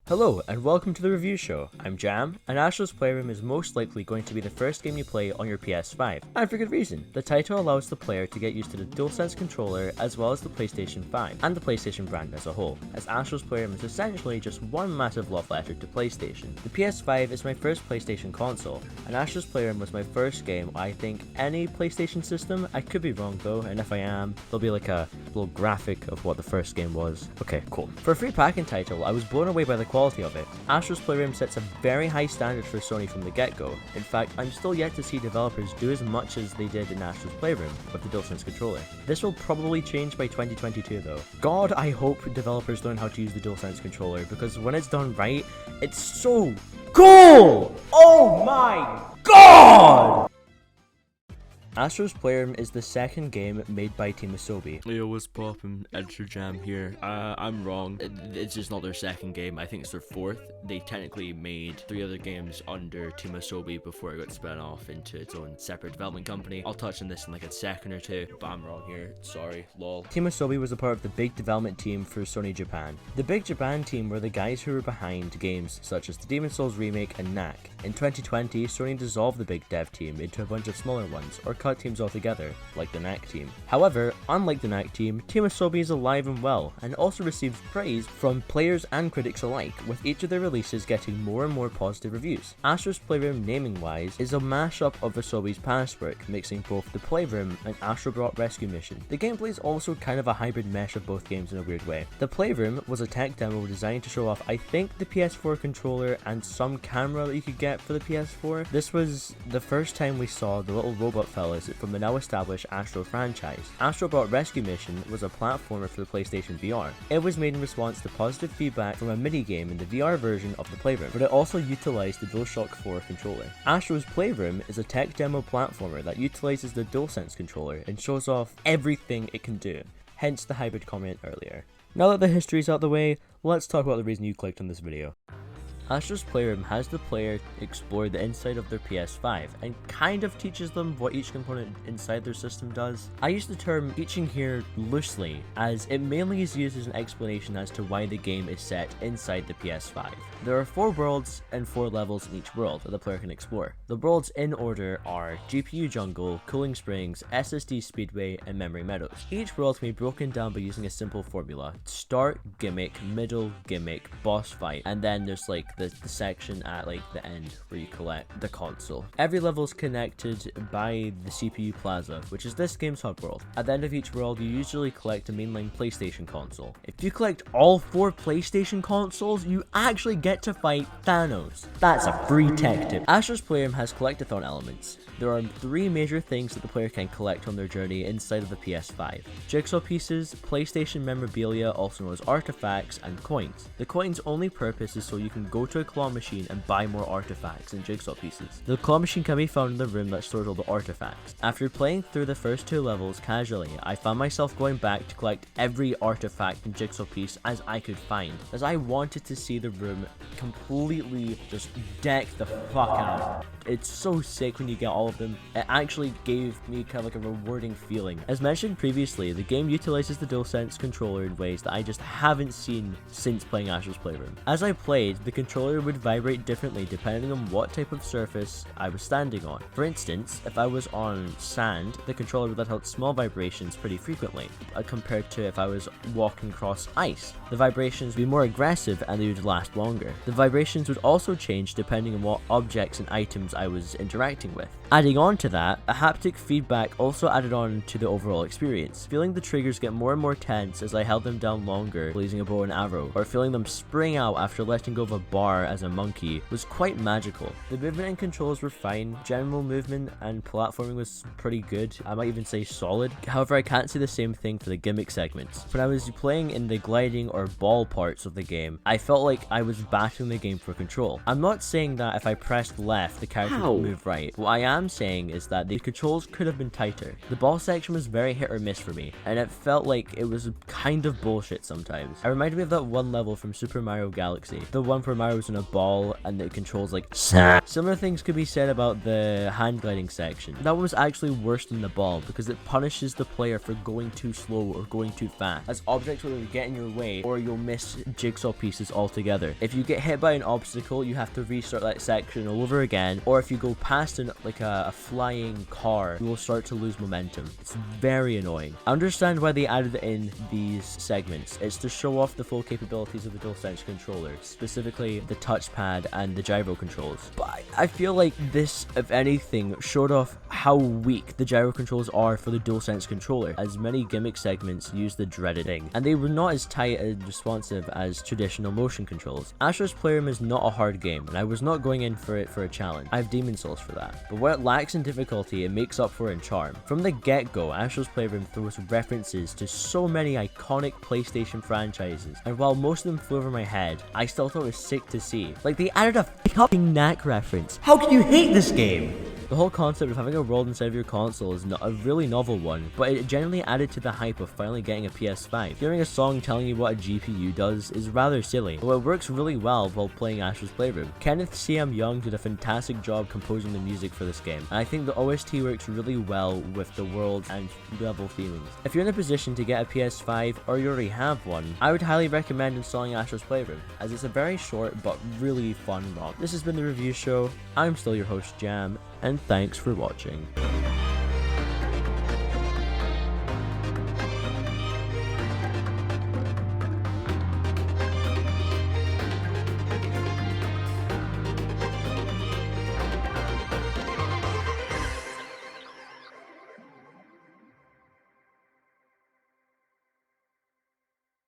Hello and welcome to the review show. I'm JAMm, and Astro's Playroom is most likely going to be the first game you play on your PS5, and for good reason. The title allows the player to get used to the DualSense controller as well as the PlayStation 5, and the PlayStation brand as a whole, as Astro's Playroom is essentially just one massive love letter to PlayStation. The PS5 is my first PlayStation console, and Astro's Playroom was my first game I think any PlayStation system. I could be wrong though, and if I am, there'll be like a little graphic of what the first game was. Okay, cool. For a free packing title, I was blown away by the quality of it. Astro's Playroom sets a very high standard for Sony from the get-go. In fact, I'm still yet to see developers do as much as they did in Astro's Playroom with the DualSense controller. This will probably change by 2022 though. God, I hope developers learn how to use the DualSense controller, because when it's done right, it's so cool! Oh my god! Astro's Playroom is the second game made by Team Asobi. Yo, what's poppin'? Astro JAMm here. I'm wrong. It's just not their second game. I think it's their fourth. They technically made 3 other games under Team Asobi before it got spun off into its own separate development company. I'll touch on this in like a second or two, but I'm wrong here. Sorry, lol. Team Asobi was a part of the big development team for Sony Japan. The big Japan team were the guys who were behind games such as the Demon's Souls remake and Knack. In 2020, Sony dissolved the big dev team into a bunch of smaller ones, or cut teams altogether, like the Knack team. However, unlike the Knack team, Team Asobi is alive and well, and also receives praise from players and critics alike, with each of their releases getting more and more positive reviews. Astro's Playroom, naming-wise, is a mashup of Asobi's past work, mixing both the Playroom and Astro Rescue Mission. The gameplay is also kind of a hybrid mesh of both games in a weird way. The Playroom was a tech demo designed to show off, I think, the PS4 controller and some camera that you could get for the PS4. This was the first time we saw the little robot fellas from the now established Astro franchise. Astro Rescue Mission was a platformer for the PlayStation VR. It was made in response to positive feedback from a mini-game in the VR version of the Playroom, but it also utilized the DualShock 4 controller. Astro's Playroom is a tech demo platformer that utilizes the DualSense controller and shows off everything it can do, hence the hybrid comment earlier. Now that the history is out the way, let's talk about the reason you clicked on this video. Astro's Playroom has the player explore the inside of their PS5 and kind of teaches them what each component inside their system does. I use the term teaching here loosely, as it mainly is used as an explanation as to why the game is set inside the PS5. There are 4 worlds and 4 levels in each world that the player can explore. The worlds in order are GPU Jungle, Cooling Springs, SSD Speedway, and Memory Meadows. Each world can be broken down by using a simple formula: start, gimmick, middle, gimmick, boss fight, and then there's like the section at like the end where you collect the console. Every level is connected by the CPU Plaza, which is this game's hub world. At the end of each world, you usually collect a mainline PlayStation console. If you collect all 4 PlayStation consoles, you actually get to fight Thanos. That's a free tech tip. Astro's Playroom has collectathon elements. There are 3 major things that the player can collect on their journey inside of the PS5: jigsaw pieces, PlayStation memorabilia, also known as artifacts, and coins. The coins' only purpose is so you can go to a claw machine and buy more artifacts and jigsaw pieces. The claw machine can be found in the room that stores all the artifacts. After playing through the first 2 levels casually, I found myself going back to collect every artifact and jigsaw piece as I could find, as I wanted to see the room completely just decked the fuck out. It's so sick when you get all of them. It actually gave me kind of like a rewarding feeling. As mentioned previously, the game utilizes the DualSense controller in ways that I just haven't seen since playing Astro's Playroom. As I played, the controller would vibrate differently depending on what type of surface I was standing on. For instance, if I was on sand, the controller would let out small vibrations pretty frequently, compared to if I was walking across ice. The vibrations would be more aggressive and they would last longer. The vibrations would also change depending on what objects and items I was interacting with. Adding on to that, a haptic feedback also added on to the overall experience. Feeling the triggers get more and more tense as I held them down longer using a bow and arrow, or feeling them spring out after letting go of a bar as a monkey was quite magical. The movement and controls were fine, general movement and platforming was pretty good, I might even say solid. However, I can't say the same thing for the gimmick segments. When I was playing in the gliding or ball parts of the game, I felt like I was battling the game for control. I'm not saying that if I pressed left, the character would move right. What I am am saying is that the controls could have been tighter. The ball section was very hit or miss for me, and it felt like it was kind of bullshit sometimes. It reminded me of that one level from Super Mario Galaxy, the one where Mario's in a ball and the controls like Similar things could be said about the hand gliding section. That one was actually worse than the ball because it punishes the player for going too slow or going too fast, as objects will either get in your way or you'll miss jigsaw pieces altogether. If you get hit by an obstacle, you have to restart that section all over again, or if you go past a flying car, you will start to lose momentum. It's very annoying. I understand why they added in these segments. It's to show off the full capabilities of the DualSense controller, specifically the touchpad and the gyro controls. But I feel like this, if anything, showed off how weak the gyro controls are for the DualSense controller, as many gimmick segments use the dreaded thing, and they were not as tight and responsive as traditional motion controls. Astro's Playroom is not a hard game, and I was not going in for it for a challenge. I have Demon Souls for that. But what it lacks in difficulty, it makes up for in charm. From the get-go, Astro's Playroom throws references to so many iconic PlayStation franchises, and while most of them flew over my head, I still thought it was sick to see. Like, they added a fucking Knack reference. How can you hate this game? The whole concept of having a world inside of your console is not a really novel one, but it genuinely added to the hype of finally getting a PS5. Hearing a song telling you what a GPU does is rather silly, but it works really well while playing Astro's Playroom. Kenneth C.M. Young did a fantastic job composing the music for this game, and I think the OST works really well with the world and level themings. If you're in a position to get a PS5 or you already have one, I would highly recommend installing Astro's Playroom, as it's a very short but really fun ROM. This has been the review show. I'm still your host JAMm, and thanks for watching.